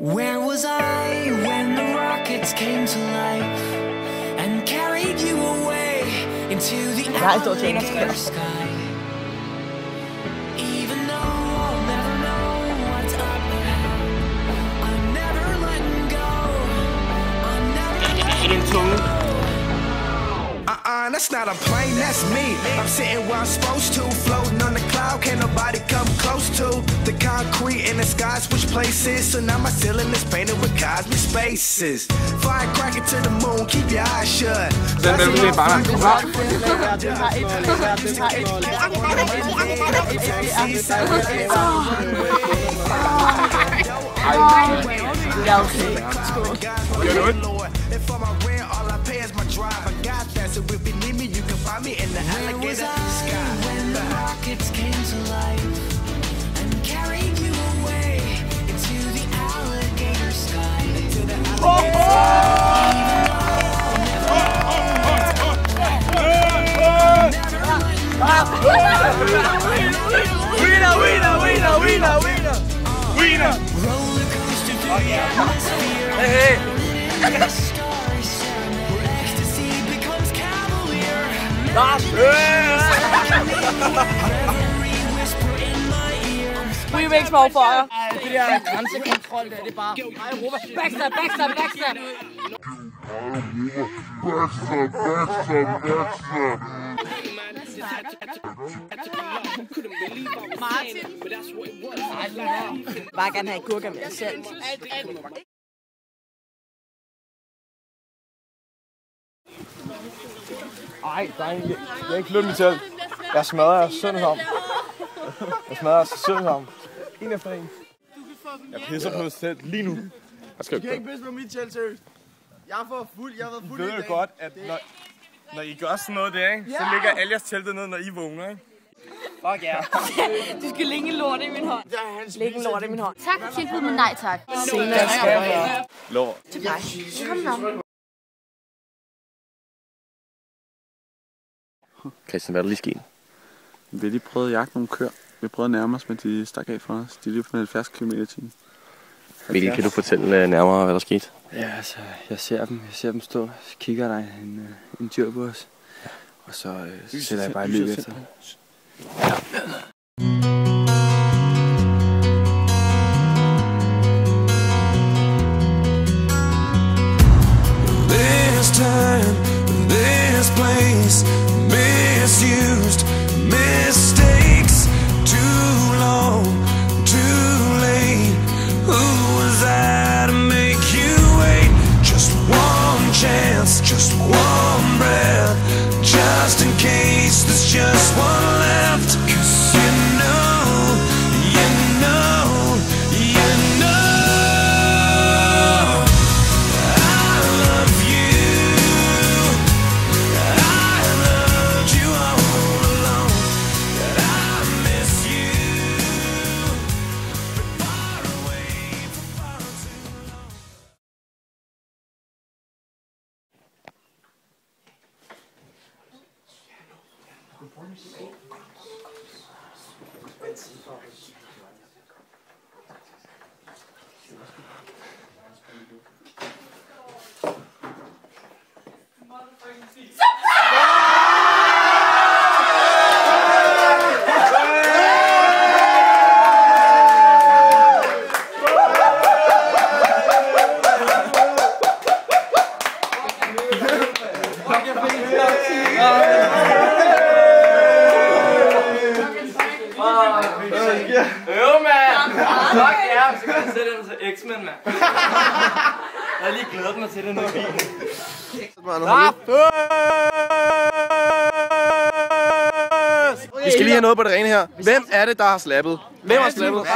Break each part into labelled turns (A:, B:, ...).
A: Where was I when the rockets came to life and carried you away into the alligator sky? Even though I'll never know what's up ahead, I'm never letting go. I'm never letting go.
B: That's not a plane, that's me. I'm sitting where I'm supposed to, floating on the cloud, can't nobody come close to the concrete in the sky, switch places. So now my ceiling is painted with cosmic spaces. Firecracker to the moon, keep your eyes shut. If I'm a rent, all I pay is my drive. I got that, so if you need me, you can find me in the alligator sky.
A: When the rockets came to life and carried you away into the alligator sky.
C: Winner!
A: Roller coaster through the atmosphere.
C: Hey!
A: Ecstasy becomes cavalier. Whisper in my ear.
D: Remix Småføjer.
E: Det der grænsekontrol, det er bare...
D: Backstab, backstab, backstab. Martin. Bare gerne have gurker med selv.
C: Ej, dreng, jeg har ikke flyttet mit telt. Jeg smadrer jer søn sammen. Jeg smadrer jer søn sammen. En efter en. Jeg pisser på mit telt lige nu. Jeg skal
E: ikke pisse på mit telt, seriøst. Jeg har været fuld i dag.
C: Ved du godt, at når I gør sådan noget der, ikke, så ligger alle jeres teltet ned, når I vågner, ikke?
E: Fuck ja.
D: Du skal lægge en lort i min hånd. Lægge en lort i min hånd.
F: Tak for tilbud, men nej tak.
D: Senere skal jeg.
C: Lort.
F: Til dig. Kom nu.
G: Christian, hvad er der lige sket?
H: Vi har lige prøvet at jagte nogle køer. Vi har prøvet at nærme os, men de stak af fra os. De er lige på 70 km/t.
G: Mikkel, kan du fortælle nærmere, hvad der skete?
H: Ja, altså, jeg ser dem stå. Så kigger der en dyr på os. Og så sætter jeg bare løb efter. Ja.
B: This time, this place, misused, mistakes, too long, too late. Who was I to make you wait? Just one chance, just one breath, just in case there's just one left. 'Cause you know, you know, you know I love you. I loved you all along. That I miss you. Been far away for far too long.
E: Fuck ja, så kan jeg sætte den til X-Men, mand. Jeg har lige glædet mig til den her bil.
C: Vi skal lige have noget på det rene her. Hvem er det, der har slappet? Hvem har slappet? Okay.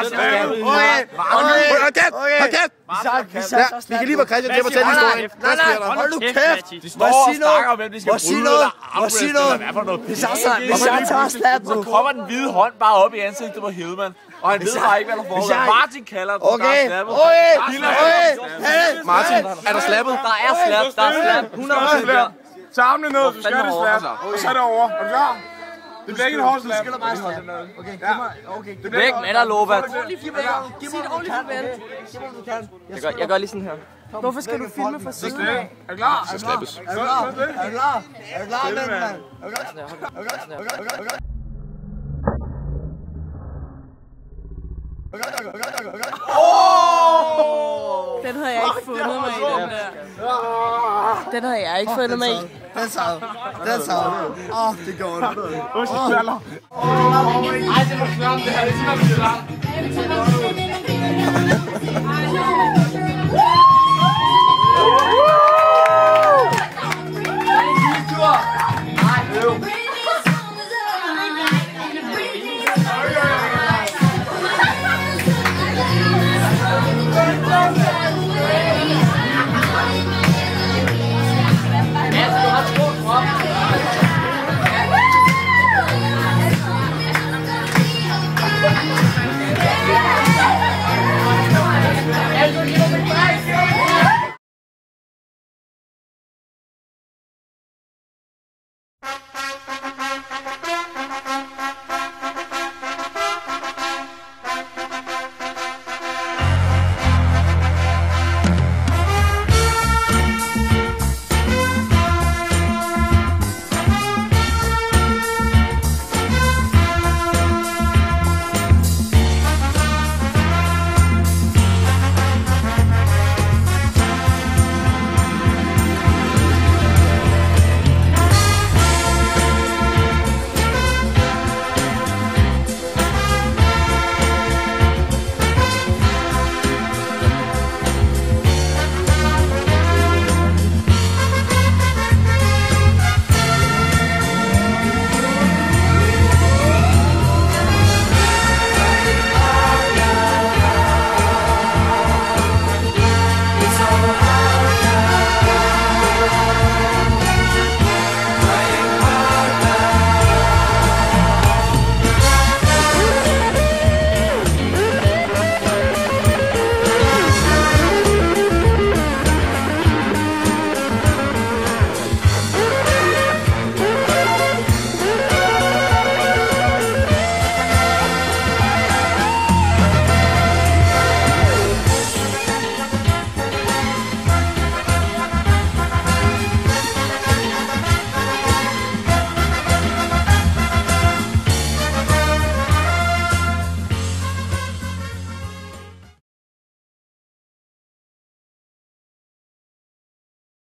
C: Vi kan lige få Christian til at fortælle historien.
E: Hold nu kæft!
C: De står og snakker om, hvem de skal bryde.
E: Må sige noget! Hvis jeg tager slap nu, så kommer den hvide hånd bare op i ansigtet på Hilman. Og han ved bare ikke, hvad der foregår. Martin kalder den, der er slappet.
C: Martin, er der slappet?
E: Der er slap, der er slap. 100%.
C: Tag armene ned, du skal det slap. Og så er det over. Er du klar? Det bliver ikke en hård slap.
I: Du skiller bare slap. Okay, giv mig... Okay.
E: Det bliver ikke med dig, Lobat.
D: Sig et ordentligt farvel.
H: Jeg gør lige sådan her.
D: Hvorfor skal du filme fra siden af?
C: Er du klar?
G: Så slappes.
I: Er du klar, mand? Er du klar, mand?
D: Den havde jeg ikke fundet mig i, den der. Den havde jeg ikke fundet mig i.
I: Den sad. Den sad. Det går ondt.
C: Ej, det var klamt, det her. Det er klamt.
A: Let's go.